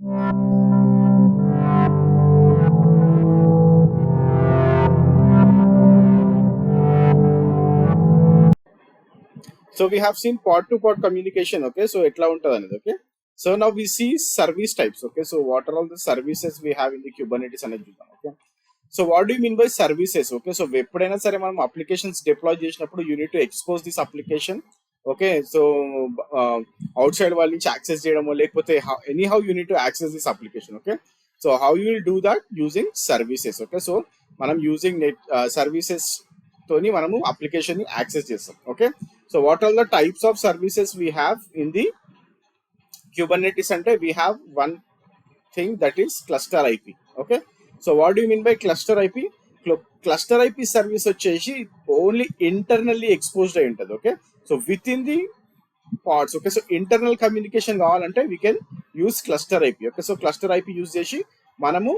So we have seen pod to pod communication. Okay, so etla untadi anedi. Okay, so now we see service types. Okay, so what are all the services we have in the Kubernetes anedi chudam. Okay, so what do you mean by services? Okay, so ఎప్పుడైనా సరే మనం applications deploy చేసినప్పుడు you need to expose this application. Okay, so outside వాళ్ళ నుంచి access చేయడమో లేకపోతే anyhow you need to access this application. Okay, so how you will do that using services. Okay, so మనం using net services తోని మనము application ని access చేస్తాం. Okay, so what are the types of services we have in the Kubernetes అంటే we have one thing that is cluster IP. Okay, so what do mean by cluster IP? Cluster IP service వచ్చేసి only internally exposed అయి ఉంటుంది. Okay, so within the pods. Okay, so internal communication కావాలంటే we can use cluster IP. Okay, so cluster IP use చేసి మనము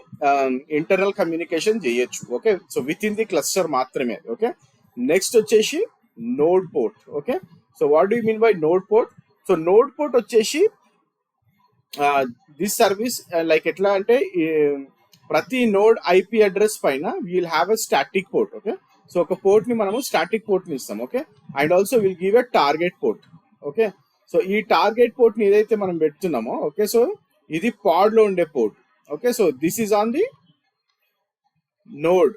internal communication చేయొచ్చు. Okay, so within the cluster మాత్రమే. Okay, next వచ్చేసి node port. Okay, so what do mean by node port? So node port వచ్చేసి this service like ఎట్లా అంటే ప్రతి node IP address పైన will have a static port. Okay, so ఒక port ని మనము స్టాటిక్ పోర్ట్ ని ఇస్తాం. Okay, and also will give a target port. Okay, so ఈ టార్గెట్ పోర్ట్ ని ఏదైతే మనం పెడుతున్నామో, ఓకే, సో ఇది పాడ్ లో ఉండే port. Okay, so this is on the node.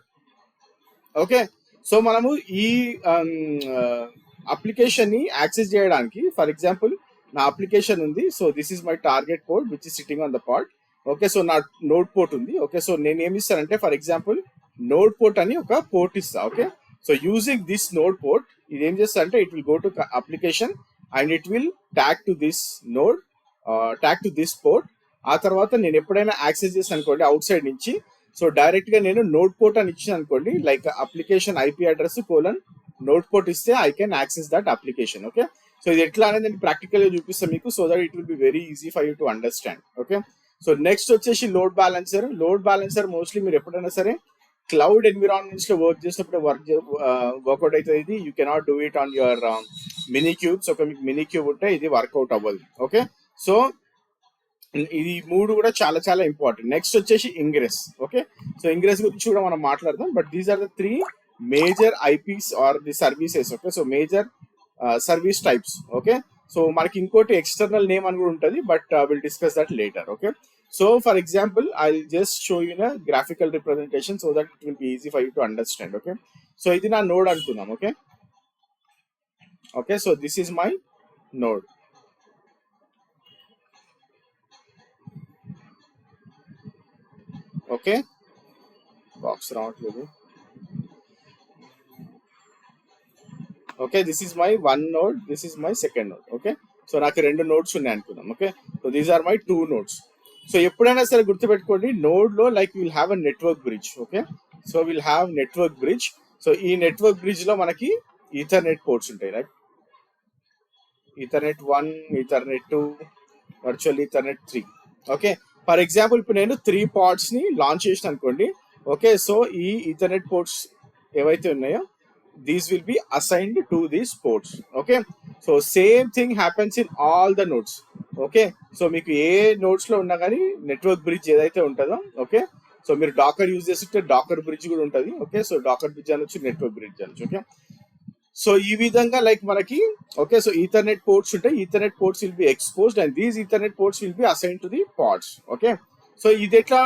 Okay, so మనము ఈ అప్లికేషన్ ని యాక్సెస్ చేయడానికి, ఫర్ ఎగ్జాంపుల్ నా అప్లికేషన్ ఉంది. So this is my target port which is sitting on the pod. Okay, so నా నోడ్ పోర్ట్ ఉంది. Okay, so నేను ఏమి ఇస్తానంటే ఫర్ ఎగ్జాంపుల్ నోడ్ పోర్ట్ అని ఒక పోర్ట్ ఇస్తా. Okay, so using this node port ఇది ఏం చేస్తా అంటే it will go to application and it will tag to this node, tag to this port. ఆ తర్వాత నేను ఎప్పుడైనా యాక్సెస్ చేస్తాను అనుకోండి అవుట్ సైడ్ నుంచి, సో డైరెక్ట్ గా నేను నోడ్ పోర్ట్ అని ఇచ్చిన అనుకోండి, like application IP address colon node port ఇస్తే I can access that application. Okay, so ఇది ఎట్లా అనేది నేను ప్రాక్టికల్ గా చూపిస్తాను మీకు, so that it will be very easy for you to understand. Okay, so next వచ్చేసి load balancer. Load balancer mostly మీరు ఎప్పుడైనా సరే క్లౌడ్ ఎన్విరాన్మెంట్స్ లో వర్క్ చేసినప్పుడు వర్కౌట్ అవుతుంది. ఇది you cannot do it on your minikubes. ఒక మీకు మినీ క్యూబ్ ఉంటే ఇది వర్కౌట్ అవ్వదు. ఓకే, సో ఇది మూడు కూడా చాలా చాలా ఇంపార్టెంట్. నెక్స్ట్ వచ్చేసి ఇంగ్రెస్. ఓకే, సో ఇంగ్రెస్ గురించి కూడా మనం మాట్లాడదాం, but these are the three major IPs are the services. Okay, so major service types. Okay, so మనకి ఇంకోటి ఎక్స్టర్నల్ నేమ్ అని కూడా ఉంటుంది, but will discuss that later. Okay, so for example I just show you a graphical representation so that it will be easy for you to understand. Okay, so ఇది నా node అనుకుందాం. Okay, okay, so this is my node. Okay, box రావట్లేదు. Okay, this is my one node, this is my second node. Okay, so నాకు రెండు nodes ఉన్నాయి అనుకుందాం. Okay, so these are my two nodes. So ఎప్పుడైనా సరే గుర్తుపెట్టుకోండి, node లో like will have a network bridge. Okay, so will have network bridge. So ఈ network bridge లో మనకి ఈథర్నెట్ పోర్ట్స్ ఉంటాయి, right? Ethernet 1, ethernet 2, virtual Ethernet 3. Okay, for example ఇప్పుడు నేను 3 పాడ్స్ ని లాంచ్ చేసిన అనుకోండి. ఓకే, సో ఈ ఈథర్నెట్ పోర్ట్స్ ఏవైతే ఉన్నాయో these will be assigned to these ports. Okay, so same thing happens in all the nodes. Okay, so మీకు ఏ nodes లో ఉన్నా కానీ నెట్వర్క్ బ్రిడ్జ్ ఏదైతే ఉంటుందో, ఓకే, సో మీరు డాకర్ యూజ్ చేస్తుంటే డాకర్ బ్రిడ్జ్ కూడా ఉంటుంది. ఓకే, సో డాకర్ బ్రిడ్జ్ అనొచ్చు, నెట్వర్క్ బ్రిడ్జ్ అనొచ్చు. ఓకే, సో ఈ విధంగా లైక్ మనకి, ఓకే, సో ఈథర్నెట్ పోర్ట్స్ ఉంటాయి. Ethernet ports will be exposed and these ethernet ports will be assign to the pods. Okay, so ఇది ఎట్లా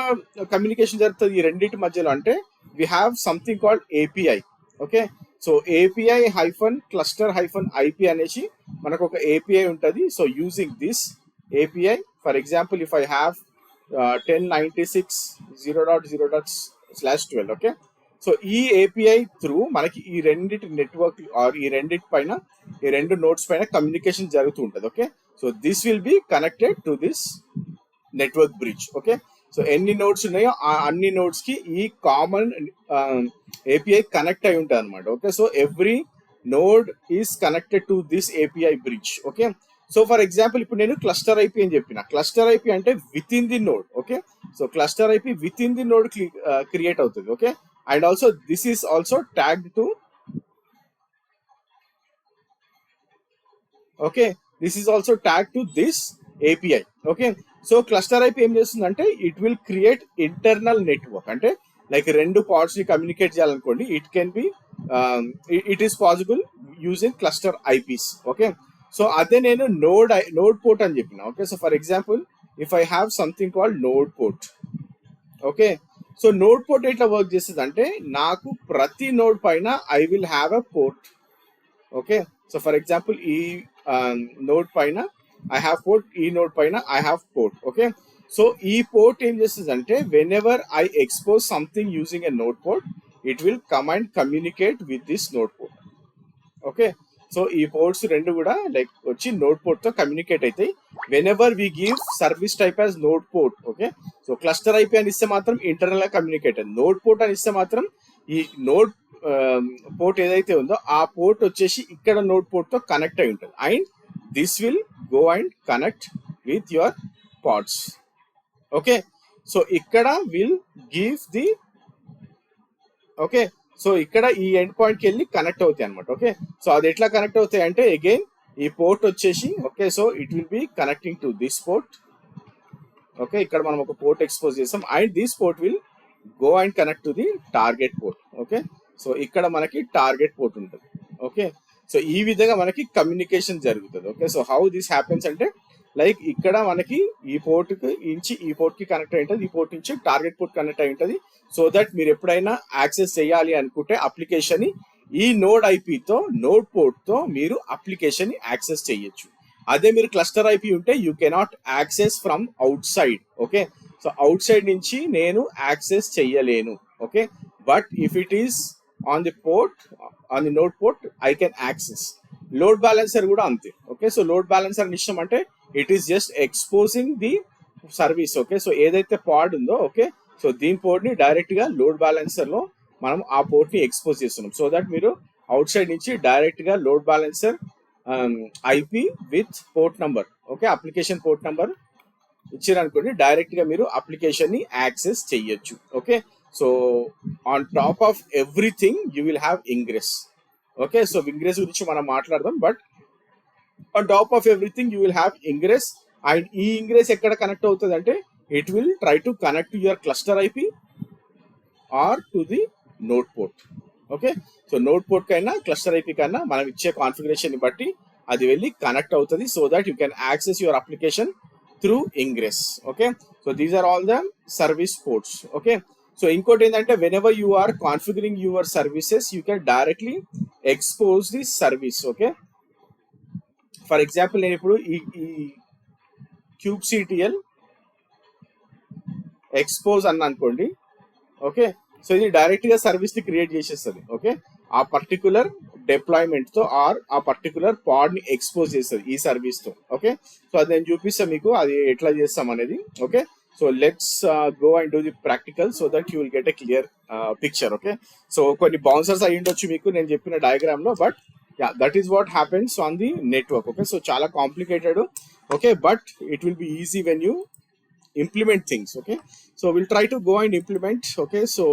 కమ్యూనికేషన్ జరుగుతుంది ఈ రెండింటి మధ్యలో అంటే we have something called API. Okay, so API hyphen cluster hyphen IP అనేసి మనకు ఒక ఏపీఐ ఉంటుంది. So using this API, for example if I have 10.96.0.0./12. Okay, so ఈ ఏపీఐ త్రూ మనకి ఈ రెండింటి నెట్వర్క్ ఆర్ ఈ రెండింటి పైన ఈ రెండు నోట్స్ పైన కమ్యూనికేషన్ జరుగుతూ ఉంటుంది. Okay, so this will be connected to this network bridge. Okay, so ఎన్ని నోడ్స్ ఉన్నాయో ఆ అన్ని నోడ్స్ కి ఈ కామన్ ఏపీఐ కనెక్ట్ అయి ఉంటుంది అనమాట. Okay, so every node is connected to this API bridge. Okay, so for example ఇప్పుడు నేను క్లస్టర్ ఐపీ అని చెప్పిన. క్లస్టర్ ఐపీ అంటే within the node. Okay, so cluster IP within the node create అవుతుంది. Okay, and also this is also tagged to, okay, this is also tag to this API. Okay, so cluster IP ఏం చేస్తుందంటే it will create internal network. అంటే like రెండు pods ని communicate చేయాలనుకోండి, it can be it is possible using cluster IPs. Okay, so అదే నేను node port అని చెప్పిన. Okay, so for example if I have something called node port. Okay, so node port ఎట్లా work చేస్తుంది అంటే నాకు ప్రతి నోడ్ పైన I will have a port. Okay, so for example ఈ నోడ్ పైన ఐ హ్యావ్ పోర్ట్, ఈ నోడ్ పైన I have port. Okay, so ఈ పోర్ట్ ఏం చేస్తుంది అంటే whenever I expose something using a node port, it will come and communicate with this node port. Okay, so ఈ ports రెండు కూడా like వచ్చి నోడ్ పోర్ట్ తో కమ్యూనికేట్ అవుతాయి whenever we give service type as node port. Okay, so cluster IP అని ఇస్తే మాత్రం internal గా కమ్యూనికేట్ అయ్యింది. నోడ్ పోర్ట్ అని ఇస్తే మాత్రం ఈ నోడ్ పోర్ట్ ఏదైతే ఉందో ఆ పోర్ట్ వచ్చేసి ఇక్కడ నోడ్ పోర్ట్ తో కనెక్ట్ అయి ఉంటుంది and this will go and connect with your pods. Okay, so ఇక్కడ will give the okay, so ఇక్కడ ఈ ఎండ్ పాయింట్ కి వెళ్ళి కనెక్ట్ అవుతాయి అనమాట. ఓకే, సో అది ఎట్లా కనెక్ట్ అవుతాయి అంటే అగైన్ ఈ పోర్ట్ వచ్చేసి okay, so it will B connecting to this port. Okay, ఇక్కడ మనం ఒక పోర్ట్ ఎక్స్పోజ్ చేసాం and this port will go and connect to the target port. Okay, so ఇక్కడ మనకి టార్గెట్ పోర్ట్ ఉంటుంది. ఓకే, సో ఈ విధంగా మనకి కమ్యూనికేషన్ జరుగుతుంది. Okay, so how this happens అంటే లైక్ ఇక్కడ మనకి ఈ పోర్ట్ కి నుంచి ఈ పోర్ట్ కి కనెక్ట్ అయి ఉంటుంది, ఈ పోర్ట్ నుంచి టార్గెట్ పోర్ట్ కనెక్ట్ అయి ఉంటుంది. సో దట్ మీరు ఎప్పుడైనా యాక్సెస్ చేయాలి అనుకుంటే అప్లికేషన్ ని ఈ నోడ్ ఐపీతో నోడ్ పోర్ట్ తో మీరు అప్లికేషన్ ని యాక్సెస్ చేయొచ్చు. అదే మీరు క్లస్టర్ ఐపీ ఉంటే you cannot access from out side. Okay, so outside నుంచి నేను యాక్సెస్ చెయ్యలేను. Okay, but if it is on the port on the node port I can access. Load balancer కూడా అంతే. Okay, so load balancer ఇష్టం అంటే it is just exposing the service. Okay, so ఏదైతే పాడ్ ఉందో okay, so దీని port ని direct గా load balancer లో మనం ఆ పోర్ట్ ని ఎక్స్పోజ్ చేస్తున్నాం. సో దట్ మీరు అవుట్ సైడ్ నుంచి డైరెక్ట్ గా load balancer IP with port number okay, application port number ఇచ్చారనుకోండి డైరెక్ట్ గా మీరు అప్లికేషన్ ని యాక్సెస్ చెయ్యొచ్చు. Okay, so on top of everything you will have ingress. Okay, so ingress గురించి మనం మాట్లాడదాం, but on top of everything you will have ingress. And ఈ ingress ఎక్కడ కనెక్ట్ అవుతుంది అంటే it will try to connect to your cluster IP are to the node port. Okay, so node port కైనా cluster IP కైనా మనం ఇచ్చే configuration ని బట్టి అది వెళ్ళి కనెక్ట్ అవుతుంది. So that you can access your application through ingress. Okay, so these are all the service ports. Okay, so ఇంకోటి ఏంటంటే whenever you are configuring your services you can directly expose the service. Okay, for example నేను ఇప్పుడు ఈ kubectl expose అన్న అనుకోండి. Okay, so ఇది direct గా service ని క్రియేట్ చేసేస్తుంది. ఓకే, ఆ పర్టికులర్ డిప్లాయ్మెంట్ తో ఆర్ ఆ పర్టికులర్ పాడ్ ని ఎక్స్పోజ్ చేస్తుంది ఈ సర్వీస్ తో. ఓకే, సో అది నేను చూపిస్తాను మీకు అది ఎట్లా చేస్తాం అనేది. Okay, so let's go and do the practical so that you will get a clear picture. Okay, so కొన్ని బౌన్సర్స్ అయ్యి ఉండొచ్చు మీకు నేను చెప్పిన డయాగ్రామ్ లో, but yeah, that is what happens on the network. Okay, so chala complicated. Okay, but it will be easy when you implement things. Okay, so we'll try to go and implement. Okay, so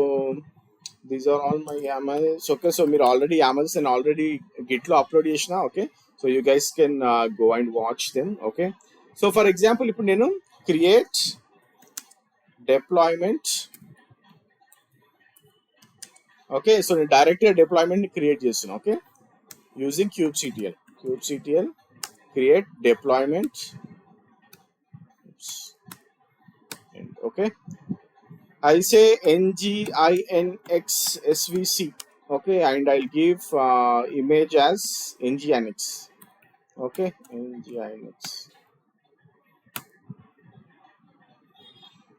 these are all my YAMLs. Okay, so మీరు already YAMLs and already git లో upload చేసిన. Okay, so you guys can go and watch them. Okay, so for example ఇప్పుడు నేను create deployment. Okay, so నేను direct గా deployment ని create చేస్తున్నా. Okay, using kubectl create deployment. Okay, I'll say nginx svc. Okay, and I'll give image as nginx. Okay, nginx.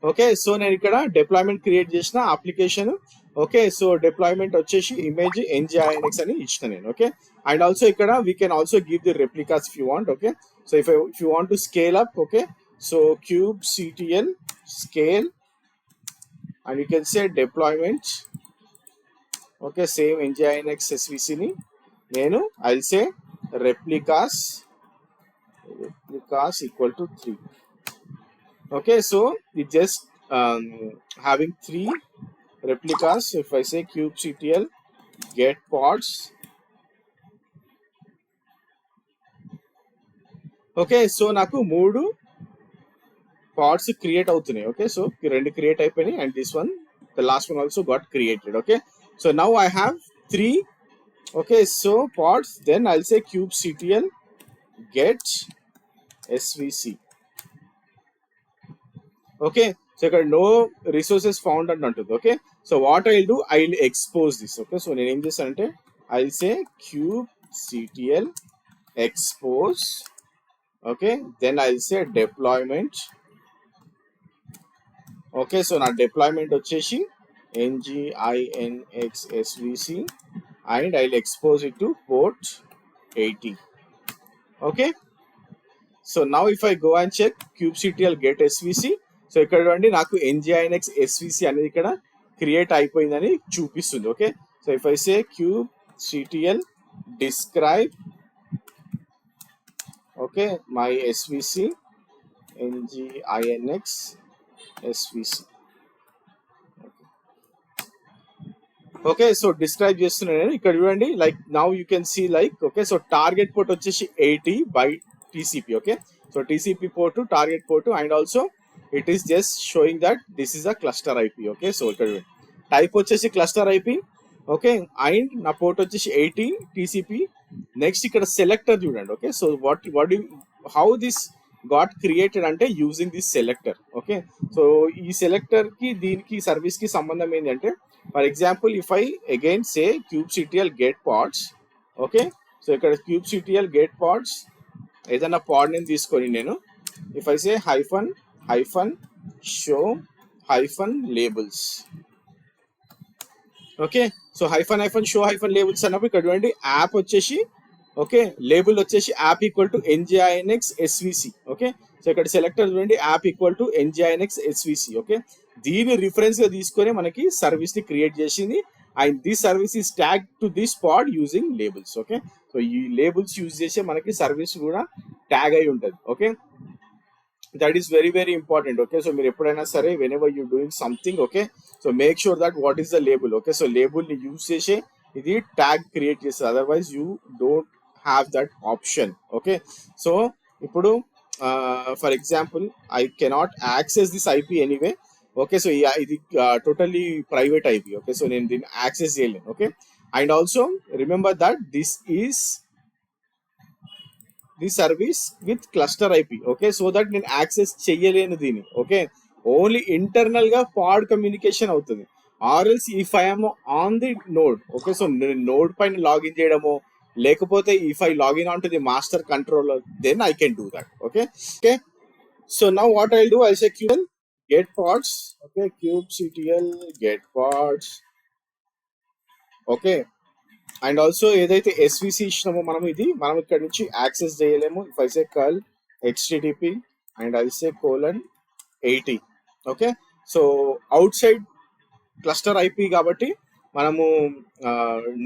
Okay, so నేను ఇక్కడ deployment create చేసిన application. Okay, so deployment వచ్చేసి image nginx అని ఇచ్చిన నేను. Okay, and also ఇక్కడ we can also give the replicas if you want. Okay, so if you want to scale up. Okay, so kubectl scale and you can say deployment. Okay, same nginx svc ని నేను I'll say replicas equal to 3. Okay, so it just having 3 replicas. If I say kubectl get pods. Okay, so నాకు 3 pads create అవుతున్నాయి. Okay, so రెండు create అయిపోయినాయి and this one the last one also got created. Okay, so now I have 3. Okay, so pods, then I'll say kubectl get svc. Okay, so ఇక్కడ no resources found అని అంటుంది. Okay, so what I'll do, I'll expose this. Okay, so నేను ఏం చేస్తానంటే I'll say kubectl expose. Okay, then I'll say deployment. Okay, so నా deployment వచ్చేసి nginx svc and I'll expose it to port 80. Okay, so now if I go and check kubectl get svc, so ఇక్కడ చూడండి నాకు nginx svc అనేది ఇక్కడ create అయిపోయిందని చూపిస్తుంది. Okay, so if I say kubectl describe, okay, my svc nginx svc. Okay, so describe చేస్తున్నాను ఇక్కడ చూడండి. Like now you can see like okay, so target port వచ్చేసి 80 by TCP. Okay, so TCP port target port and also it is just showing that this is a cluster IP. Okay, so ఇక్కడ type వచ్చేసి cluster IP. Okay, and నా port వచ్చేసి 80 TCP. Next ఇక్కడ selector చూడండి. Okay, so what how this got created అంటే using this selector. Okay, so ఈ selector కి దీనికి సర్వీస్ కి సంబంధం ఏంటంటే, for example if I again say kubectl get pods. Okay, so ఇక్కడ kubectl get pods ఏదైనా పాడ్ నేను తీసుకొని నేను if I say hyphen show labels. Okay, so hyphen show labels అన్నప్పుడు ఇక్కడ చూడండి యాప్ వచ్చేసి ఓకే, లేబుల్ వచ్చేసి app equal to nginx svc. Okay, so ఇక్కడ సెలెక్టర్ చూడండి app equal to nginx svc. Okay, దీని రిఫరెన్స్ గా తీసుకొని మనకి సర్వీస్ ని క్రియేట్ చేసింది and this service is tag to this pad using labels. Okay, so ఈ లేబుల్స్ యూజ్ చేసే మనకి సర్వీస్ కూడా ట్యాగ్ అయి ఉంటుంది. Okay, that is very very important. Okay, so మీరు ఎప్పుడైనా సరే when ever you doing something okay, so make sure that what is the label. Okay, so label ని యూజ్ చేసే ఇది ట్యాగ్ క్రియేట్ చేస్తుంది, otherwise you don't have that option. Okay, so ఇప్పుడు for example I cannot access this IP anyway. Okay, so ఇది totally private IP. Okay, so నేను దీన్ని access చేయలేను. Okay, and also remember that this is the service with cluster IP. Okay, so that నేను access చెయ్యలేను దీన్ని. Okay, only internal గా pod communication అవుతుంది. Or else if I'm on the node. Okay, so నేను node పైన login చేయడము లేకపోతే if I login on to the master controller then I can do that. Okay, okay, so now what I do, I say kubectl get pods. Okay, kubectl get pods. Okay, and also ఏదైతే SVC ఇచ్చినామో మనం ఇక్కడ నుంచి access చేయలేము. If I say curl http and I say :80. Okay, so outside cluster IP కాబట్టి మనము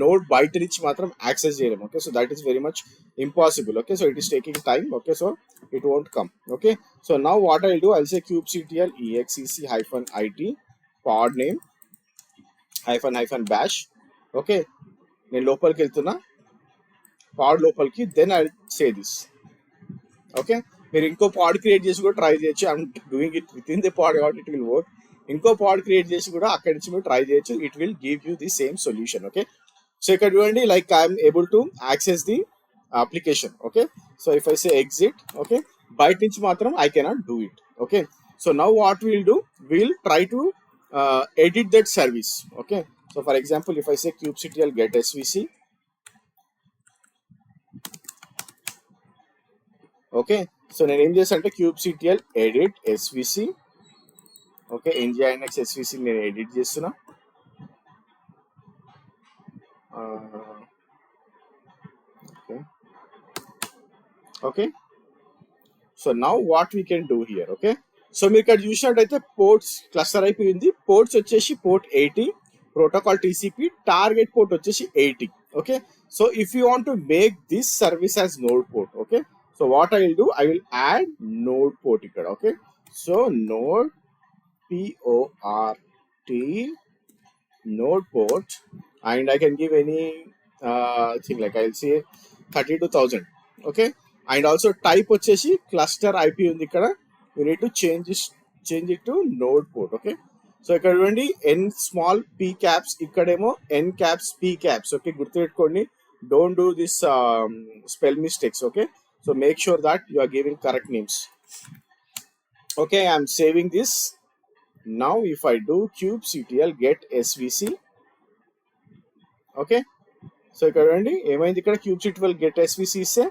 node బయట నుంచి మాత్రం యాక్సెస్ చేయలేము. Okay, so that is very much impossible. Okay, so it is taking time. Okay, so it won't come. Okay, so now what I'll do, I'll say kubectl exec-it pod name -bash. Okay, నేను లోపలికి వెళ్తున్నా pod లోపలికి, then I say this. Okay, మీరు ఇంకో pod create చేసి కూడా try చేయొచ్చు. I'm doing it within the pod కాబట్టి ఇట్ విల్ వర్క్. ఇంకో పాడ్ క్రియేట్ చేసి కూడా అక్కడి నుంచి మీరు ట్రై చేయొచ్చు. It will give you the same solution. Okay, so ఇక్కడ చూడండి like I'm able to access the application. Okay, so if I say exit, okay, బయట నుంచి మాత్రం I cannot do it. Okay, so now what will do, will try to edit that service. Okay, so for example if I say kubectl get svc. Okay, so నేను ఏం చేస్తాను అంటే kubectl edit svc. Okay, nginx svc నేను edit చేస్తున్నా. Okay, so now what we can do here. Okay, so మీరు ఇక్కడ చూసినట్టయితే ports cluster IP ఉంది. పోర్ట్స్ వచ్చేసి port 80, protocol TCP, target port వచ్చేసి 80. Okay, so if you want to make this service as node port. Okay, so what I will do, I will add node port ఇక్కడ. Okay, so node PORT node port and I can give any thing like I'll say 32,000. Okay, and also type వచ్చేసి cluster IP ఉంది ఇక్కడ. you need to change it to node port. Okay, so ఇక్కడ చూడండి n small p caps, ఇక్కడేమో n caps p caps. Okay, గుర్తుపెట్టుకోండి, don't do this spell mistakes. Okay, so make sure that you are giving correct names. Okay, I'm saving this. Now if I do kubectl get svc, okay, so ఇక్కడ చూడండి ఏమైంది, ఇక్కడ kubectl get svc ఇస్తే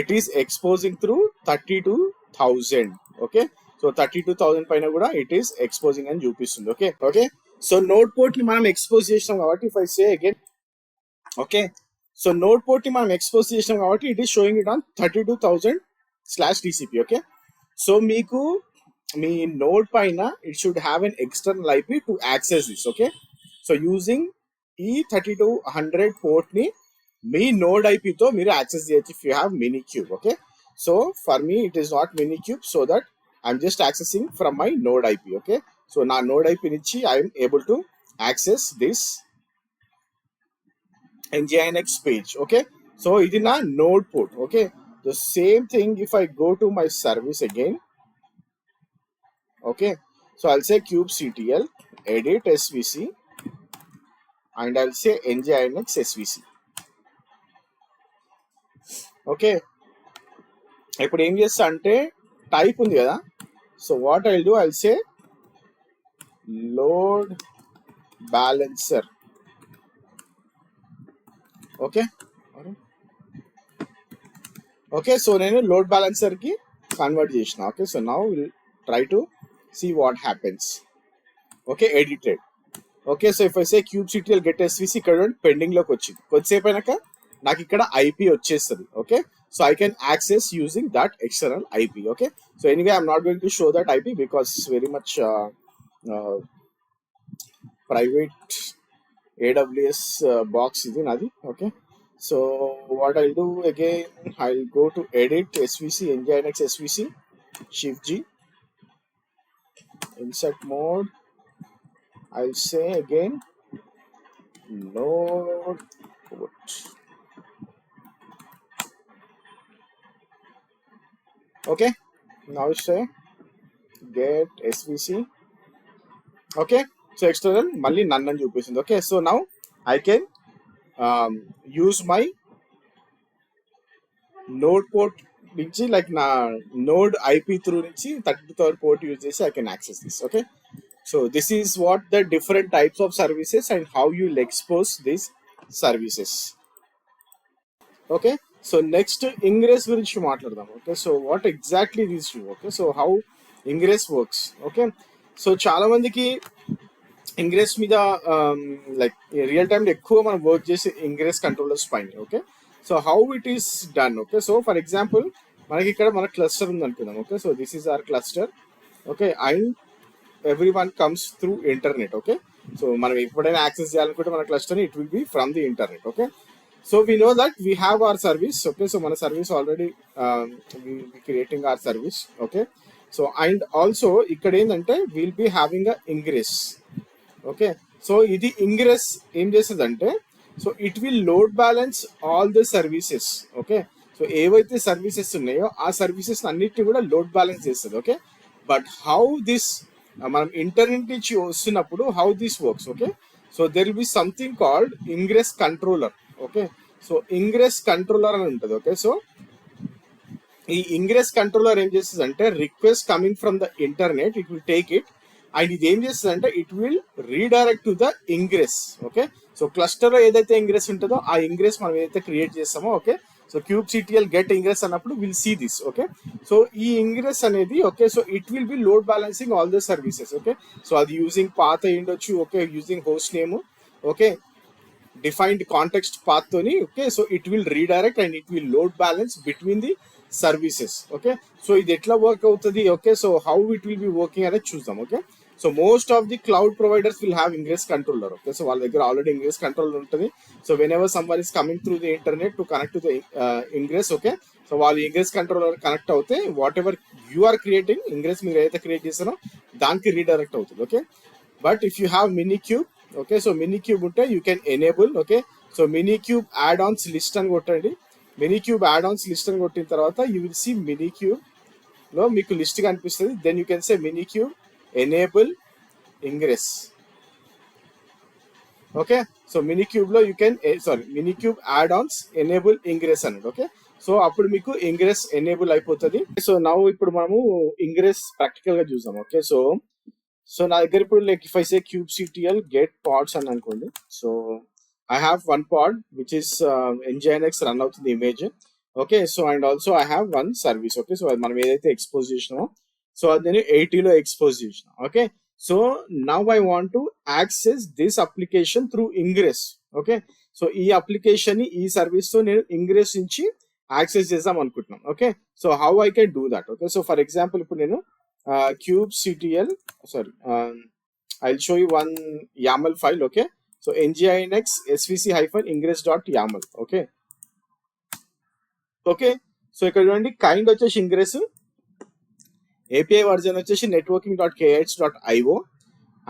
it is exposing through 32,000. okay, so 32,000 పైన కూడా it is exposing అని చూపిస్తుంది. Okay okay, so node port ని మనం ఎక్స్పోజ్ చేసినాం కాబట్టి if I say again, okay, so node port ని మనం ఎక్స్పోజ్ చేసినాం కాబట్టి it is showing it on 32,000/TCP. Okay, so మీకు మీ నోడ్ పైన it should have an external IP to access this. Okay, so using ఈ 3200 port ని మీ node ఐపీతో మీరు access చేయొచ్చు if you have minikube. Okay, so for me it is not minikube, so that I'm just accessing from my node IP. Okay, so na node IP nunchi I am able to access this nginx page. Okay, so idi na node port. Okay, the same thing if I go to my service again. Okay, so I'll say kubectl edit svc and I'll say nginx svc. Okay, ఇప్పుడు ఏం చేస్తా అంటే type ఉంది కదా, so what I'll do, I'll say load balancer. Okay okay, so నేను load balancer కి convert చేసిన. Okay, so now will try to see what happens. Okay, edited. Okay, so if I say kubectl get svc, ఇక్కడ pending లోకి వచ్చింది, కొద్దిసేపు అయినాక నాకు ఇక్కడ ఐపీ వచ్చేస్తుంది. Okay, so I can access using that external IP. Okay, so anyway I'm not going to show that IP because it's very much private AWS box is nadi. Okay, so what I'll do again, I'll go to edit svc nginx svc, shift G, insert mode, I'll say again node port. Okay, now say get svc. Okay, so external మళ్ళీ నన్ను అని చూపిస్తుంది. Okay, so now I can use my node port నుంచి like నా node IP through నుంచి 32,000 port use చేసి I can access this. Okay, so this is what the different types of services and how you will expose these services. Okay, so next ingress గురించి మాట్లాడదాం. Okay, so what exactly these do. Okay, so how ingress works. Okay, so చాలా మందికి ingress మీద like real time ఎక్కువ మనం work చేసే ingress controllers పైన. Okay, so how it is done. Okay, so for example మనకి ఇక్కడ మన క్లస్టర్ ఉంది అనుకుందాం. Okay, so this is our cluster. Okay, and every one comes through internet. Okay, so మనం ఎప్పుడైనా యాక్సెస్ చేయాలనుకుంటే మన cluster it will be from the internet. Okay, so we know that we have our service. Okay, so మన service already we creating our service. Okay, so and also ఇక్కడ ఏంటంటే we'll be having a ingress. Okay, so ఇది ingress ఏం చేస్తుందంటే, so it will load balance all the services. Okay, so ఏవైతే services ఉన్నాయో ఆ services అన్నిటిని కూడా లోడ్ బ్యాలెన్స్ చేస్తుంది. ఓకే, బట్ హౌ దిస్ మనం ఇంటర్నెట్ నుంచి వస్తున్నప్పుడు how this works. Okay, so there will be something called ingress controller. Okay, so ingress controller అని ఉంటుంది. ఓకే, సో ఈ ఇంగ్రెస్ కంట్రోలర్ ఏం చేస్తుంది అంటే request coming from the internet it will take it and ఇది ఏం చేస్తుంది అంటే it will redirect to the ingress. Okay, so cluster లో ఏదైతే ఇంగ్రెస్ ఉంటుందో ఆ ఇంగ్రెస్ మనం ఏదైతే క్రియేట్ చేస్తామో. Okay, so kubectl get ingress అన్నప్పుడు will see this. Okay, so ఈ ఇంగ్రెస్ అనేది okay, so it will be load balancing all the services. Okay, so అది యూజింగ్ పాత్ అయి ఉండొచ్చు. Okay, using host name. Okay, defined context path తోని. Okay, so it will redirect and it will load balance between the services. Okay, so ఇది ఎట్లా work అవుతుంది. Okay, so how it will be working అనేది చూద్దాం. Okay, so most of the cloud providers will have ingress controller. Okay, so వాళ్ళ దగ్గర already ingress controller ఉంటుంది. So whenever someone is coming through the internet to connect to the ingress. Okay, so వాళ్ళు ingress controller connect అవుతే whatever you are creating ingress మీరు ఏదైతే create చేస్తారో దానికి redirect అవుతుంది. Okay, but if you have minikube. Okay, so minikube ఉంటే you can enable. Okay, so మినిక్యూబ్ add Ann's list అని కొట్టండి. మినిక్యూబ్ యాడ్ ఆన్స్ లిస్ట్ అని కొట్టిన తర్వాత యూ విల్ సీ మినిక్యూబ్ లో మీకు లిస్ట్ కనిపిస్తుంది. Then you can say minikube enable ingress. Okay, so minikube లో you can minikube add ons enable ingress అన్నాడు. ఓకే, సో అప్పుడు మీకు ఇంగ్రెస్ ఎనేబుల్ అయిపోతుంది. సో నౌ ఇప్పుడు మనము ఇంగ్రెస్ ప్రాక్టికల్ గా చూసాం. ఓకే, సో నా దగ్గర ఇప్పుడు like if I say kubectl get pods అని అనుకోండి. So I have one pod which is nginx run అవుతుంది image. Okay, so and also I have one service. Okay, so మనం ఏదైతే ఎక్స్పోజ్ చేసినామో సో అది నేను 80లో ఎక్స్పోజ్ చేసిన. Okay, so now I want to access this application through ingress. Okay, so ఈ application ని ఈ సర్వీస్ తో నేను ఇంగ్రెస్ నుంచి యాక్సెస్ చేద్దాం అనుకుంటున్నాం. Okay, so how I can do that. Okay, so for example ఇప్పుడు నేను kubectl I'll show you one YAML file. Okay, so nginx svc-ingress.yaml. okay, so ఇక్కడ చూడండి కైండ్ వచ్చేసి ఇంగ్రెస్, ఏపీఐ వర్జన్ వచ్చేసి networking.kh.io,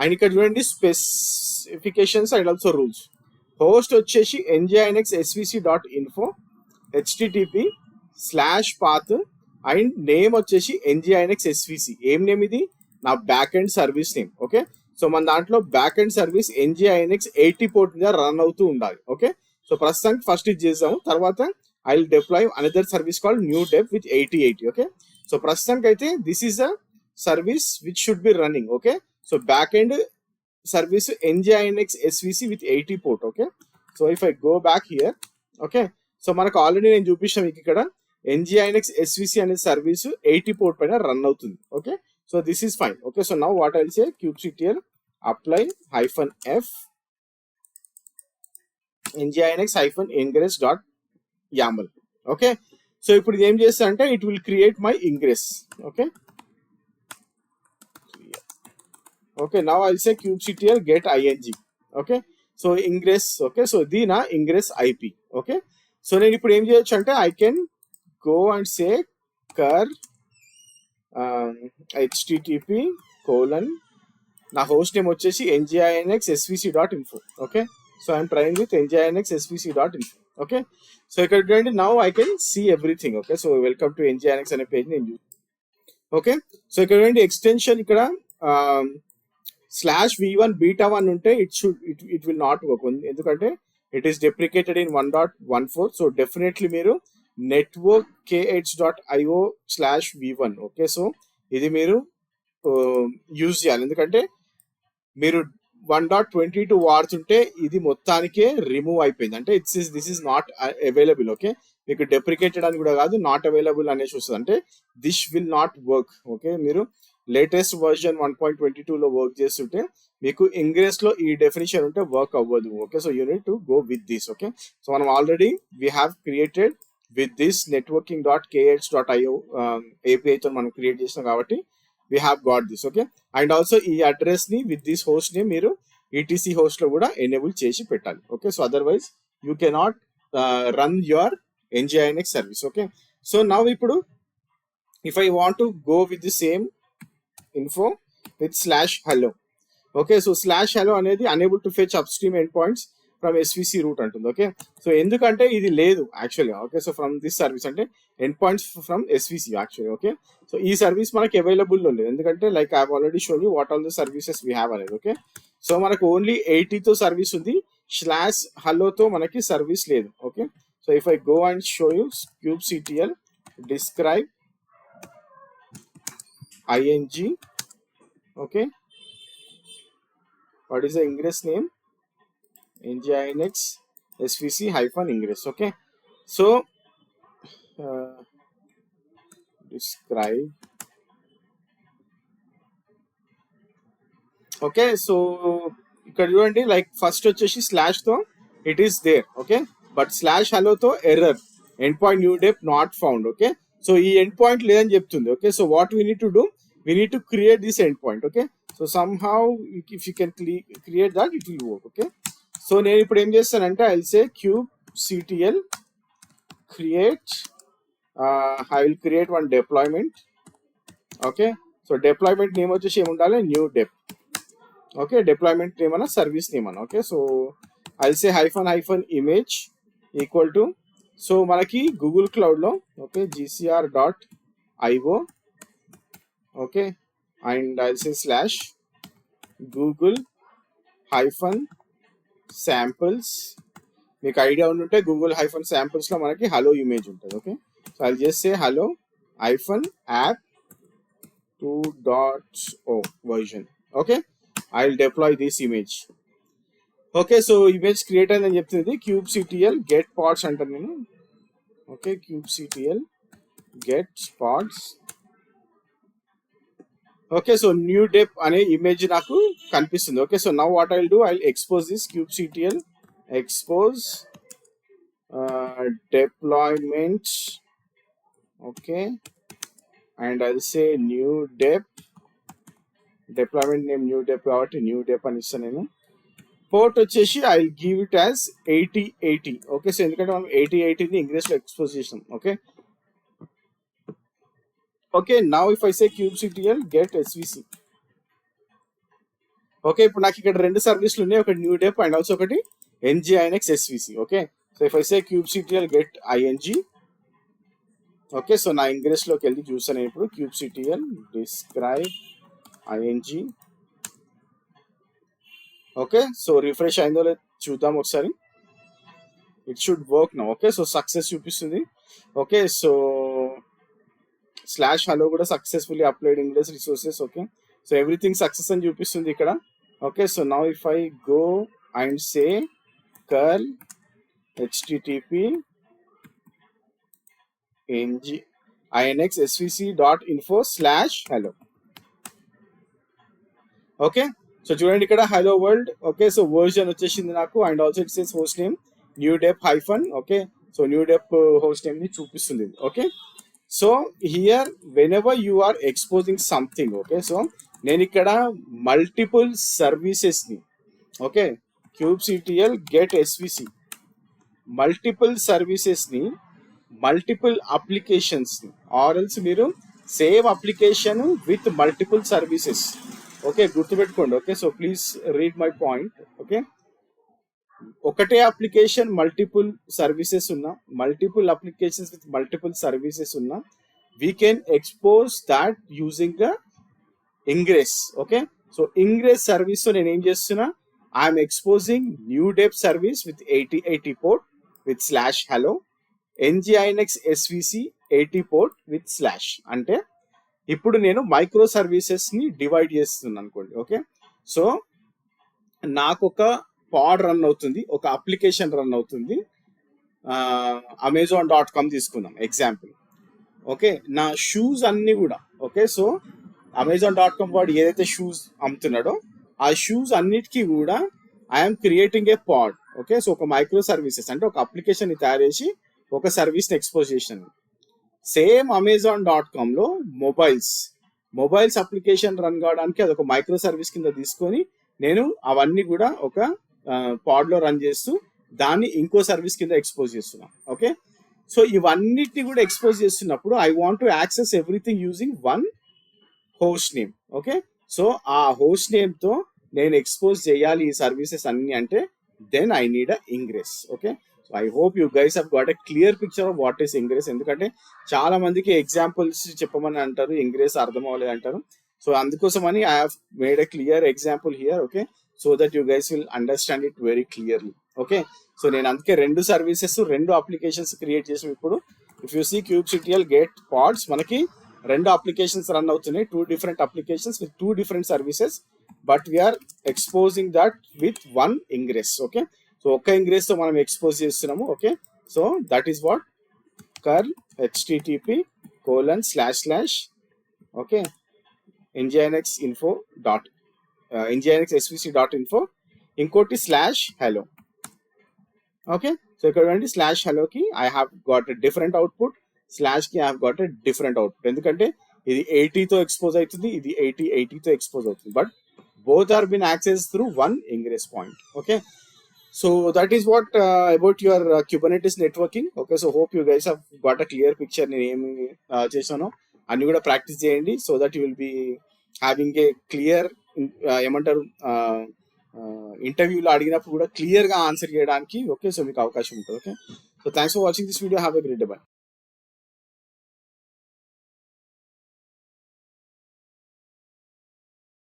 అండ్ ఇక్కడ చూడండి specifications and also rules. Host వచ్చేసి nginx svc.info, http/path and name వచ్చేసి nginx svc. ఏం name ఇది? నా back end service name. Okay, so మన దాంట్లో back end service nginx 80 port మీద రన్ అవుతూ ఉండాలి. ఓకే, సో ప్రస్తుతానికి ఫస్ట్ ఇది చేద్దాము, తర్వాత I will deploy another service called new dep with 8080. Okay, so ప్రస్తుతానికి అయితే this is a service which should be running. Okay, so back end service nginx svc with 80 port. Okay, so if I go back here, okay, so మనకు already నేను చూపించాను మీకు ఇక్కడ nginx svc అనే service 80 port పైన run అవుతుంది. Okay, so this is fine. Okay, so now what I will say kubectl apply -f nginx-ingress.yaml. Okay, so ఇప్పుడు ఇది ఏం చేస్తా అంటే it will create my ingress. Okay, okay, now I will say kubectl get ing. Okay, so ingress. Okay, so ఇది నా ingress IP. Okay, so నేను ఇప్పుడు ఏం చేయొచ్చు అంటే I can go and say cur http నా హోస్ట్ నేమ్ వచ్చేసి nginx svc.info. Okay, so I'm trying with nginx svc.info. Okay, so ఇక్కడ చూడండి now I can see everything. Okay, so welcome to nginx అనే పేజ్ నేను. Okay, so ఇక్కడ చూడండి extension ఇక్కడ /v1 beta1 ఉంటే ఇట్ విల్ నాట్ వర్క్, ఎందుకంటే it is deprecated in 1.14. So definitely మీరు networkkh.io/v1. ఓకే, సో ఇది మీరు యూజ్ చేయాలి, ఎందుకంటే మీరు 1.22 వాడుతుంటే ఇది మొత్తానికే రిమూవ్ అయిపోయింది, అంటే this is not available. Okay, మీకు డెప్రికేటెడ్ అని కూడా కాదు, నాట్ అవైలబుల్ అనేసి వస్తుంది, అంటే this will not work. Okay, మీరు లేటెస్ట్ వర్జన్ 1.22లో వర్క్ చేస్తుంటే మీకు ఇంగ్రెస్ లో ఈ డెఫినేషన్ ఉంటే వర్క్ అవ్వదు. Okay, so you need to go with this. Okay, so మనం already we have created with this networking.kh.io API తో మనం క్రియేట్ చేసినాం కాబట్టి we have got this. Okay, and also ఈ అడ్రస్ ని విత్ దిస్ హోస్ట్ ని మీరు ETC హోస్ట్ లో కూడా ఎనేబుల్ చేసి పెట్టాలి. Okay, so otherwise you cannot run your nginx service. Okay, so now ఇప్పుడు if I want to go with the same info with /hello. Okay, so /hello అనేది unable to fetch upstream endpoints from svc root అంటుంది. Okay, so ఎందుకంటే ఇది లేదు actually. Okay, so from this service అంటే end points from svc actually. Okay, so ఈ service మనకి available లేదు, ఎందుకంటే like I have already shown you what all the services we have అనేది. ఓకే, సో మనకు ఓన్లీ 80తో సర్వీస్ ఉంది, /helloతో మనకి సర్వీస్ లేదు. Okay, so if I go and show you kubectl describe ing. okay, what is the ingress name? nginx svc-ingress. okay, so describe. Okay, so ఇక్కడ చూడండి like first వచ్చేసి slash తో it is there. Okay, but /hello తో error end point new dep not found. Okay, so ఈ end point లేదని చెప్తుంది. Okay, so what we need to do, we need to create this endpoint. Okay, so somehow if you can create that it will work. Okay, so నేను ఇప్పుడు ఏం చేస్తానంటే I'll say kubectl create I will create one deployment. Okay, so deployment name వచ్చేసి ఏమి ఉండాలి, new dep. Okay, deployment name అన్న service name అన్న. Okay, so I'll say -image equal to, so మనకి గూగుల్ క్లౌడ్ లో okay gcr.io okay, and I'll say slash google hyphen samples. మీకు idea ఉంటే Google hyphen samples లో మనకి hello image ఉంటుంది. Okay, so I just say hello hyphen app 2.0 version. Okay, I'll deploy this image. Okay, so image create అయిందని చెప్తుంది. kubectl get pods అంటాను నేను. Okay, kubectl get pods. Okay, so new dep అనే image నాకు కనిపిస్తుంది. Okay, so now what I'll do, I'll expose this kubectl expose deployment. Okay, and I'll say new dep deployment name new dep కాబట్టి new dep అని ఇస్తాను నేను. Port వచ్చేసి I give it as 8080. Okay, so ఎందుకంటే మనం 8080ని ఇంగ్లీష్లో expose చేసినాం. Okay, okay, now if I say kubectl get svc. Okay, ఇప్పుడు నాకు ఇక్కడ రెండు సర్వీసులు ఉన్నాయి, ఒకటి న్యూ డెప్ అండ్ ఆల్సో ఒకటి nginx svc. Okay, so if I say kubectl get ing. Okay, so నా ఇంగ్లీష్లోకి వెళ్ళి చూసాను ఇప్పుడు kubectl describe ing. Okay, so refresh అయిందో లేదు చూద్దాం ఒకసారి. It should work now. Okay, so success చూపిస్తుంది. ఓకే, సో స్లాష్ హలో కూడా successfully applied ingress resources. Okay, so everything success అని చూపిస్తుంది ఇక్కడ. Okay, so now if I go and say curl http nginx svc.info/hello. Okay, so చూడండి ఇక్కడ hello world. Okay, so version వచ్చేసింది నాకు and also it says host name new dep hyphen. Okay, so new dep host name ని చూపిస్తుంది. Okay, so here whenever you are exposing something. Okay, so నేను ఇక్కడ multiple services ని, okay, kubectl get svc multiple services ని, multiple applications ని, or else మీరు same application with multiple services. Okay, గుర్తుపెట్టుకోండి. Okay, so please read my point. Okay, ఒకటే application multiple services ఉన్నా, multiple applications with multiple services ఉన్నా, we can expose that using ingress. Okay, so ingress service తో నేను ఏం చేస్తున్నా, I'm exposing new dep service with 8080 port with slash hello nginx svc 80 port with slash. అంటే ఇప్పుడు నేను micro services ని divide చేస్తున్నాను అనుకోండి. ఓకే, సో నాకు ఒక పాడ్ రన్ అవుతుంది, ఒక అప్లికేషన్ రన్ అవుతుంది. amazon.com తీసుకుందాం ఎగ్జాంపుల్. ఓకే, నా షూస్ అన్ని కూడా, ఓకే, సో amazon.com వాడు ఏదైతే షూస్ అమ్ముతున్నాడో ఆ షూస్ అన్నిటికీ కూడా I'm creating a pod. Okay, so ఒక మైక్రో సర్వీసెస్ అంటే ఒక అప్లికేషన్ ని తయారు చేసి ఒక సర్వీస్ ని ఎక్స్పోజ్ చేశాను. సేమ్ amazon.com లో మొబైల్స్ అప్లికేషన్ రన్ కావడానికి అదొక మైక్రో సర్వీస్ కింద తీసుకొని నేను అవన్నీ కూడా ఒక పాడ్ లో రన్ చేస్తూ దాన్ని ఇంకో సర్వీస్ కింద ఎక్స్పోజ్ చేస్తున్నాను. ఓకే, సో ఇవన్నిటిని కూడా ఎక్స్పోజ్ చేస్తున్నప్పుడు I want to access everything using one host name. Okay, so ఆ హోస్ట్ నేమ్ తో నేను ఎక్స్పోజ్ చేయాలి ఈ సర్వీసెస్ అన్ని అంటే then I need a ingress. Okay, so I hope you guys have got a clear picture of what is ingress. ఎందుకంటే చాలా మందికి ఎగ్జాంపుల్స్ చెప్పమని అంటారు, ఇంగ్రెస్ అర్థం అవ్వలేదు అంటారు. సో అందుకోసమని I have made a clear example here. Okay, so that you guys will understand it very clearly. Okay, so నేను అందుకే రెండు సర్వీసెస్ రెండు అప్లికేషన్స్ క్రియేట్ చేసాం. ఇప్పుడు if you see kubectl get pods, మనకి రెండు అప్లికేషన్స్ రన్ అవుతున్నాయి, 2 different applications with 2 different services, but we're exposing that with one ingress. Okay, so ఒక్క ఇంగ్రెస్ తో మనం ఎక్స్పోజ్ చేస్తున్నాము. Okay, so that is what curl http okay nginx svc.info ఇంకోటి slash hello. Okay, so ఇక్కడ slash హలోకి I have got a different output, slash కి I have got a different output. ఎందుకంటే ఇది 80తో ఎక్స్పోజ్ అవుతుంది, ఇది 80తో ఎక్స్పోజ్ అవుతుంది, but both are been accessed through one ingress point. Okay, so that is what about your Kubernetes networking. Okay, so hope you guys have got a clear picture నేను ఏమి చేశానో అన్ని కూడా ప్రాక్టీస్ చేయండి, so that you will be having a clear ఏమంటారు ఇంటర్వ్యూలో అడిగినప్పుడు కూడా క్లియర్ గా ఆన్సర్ చేయడానికి. ఓకే, సో మీకు అవకాశం ఉంటుంది. Okay, so thanks for watching this video, have a great day, by.